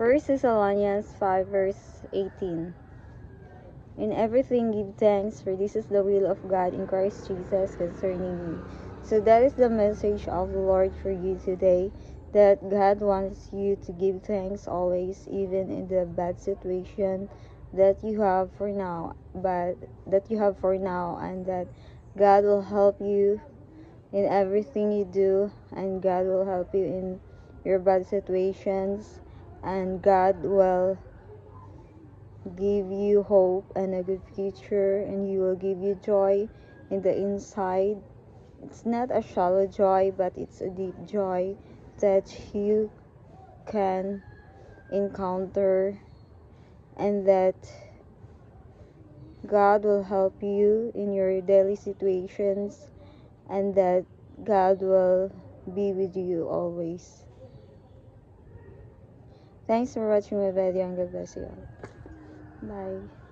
1 Thessalonians 5 verse 18. In everything give thanks, for this is the will of God in Christ Jesus concerning you. So that is the message of the Lord for you today, that God wants you to give thanks always, even in the bad situation that you have for now, and that God will help you in everything you do, and God will help you in your bad situations, and God will give you hope and a good future, and He will give you joy in the inside. It's not a shallow joy, but it's a deep joy that you can encounter, and that God will help you in your daily situations, and that God will be with you always. Thanks for watching my video, and God bless you all. Bye.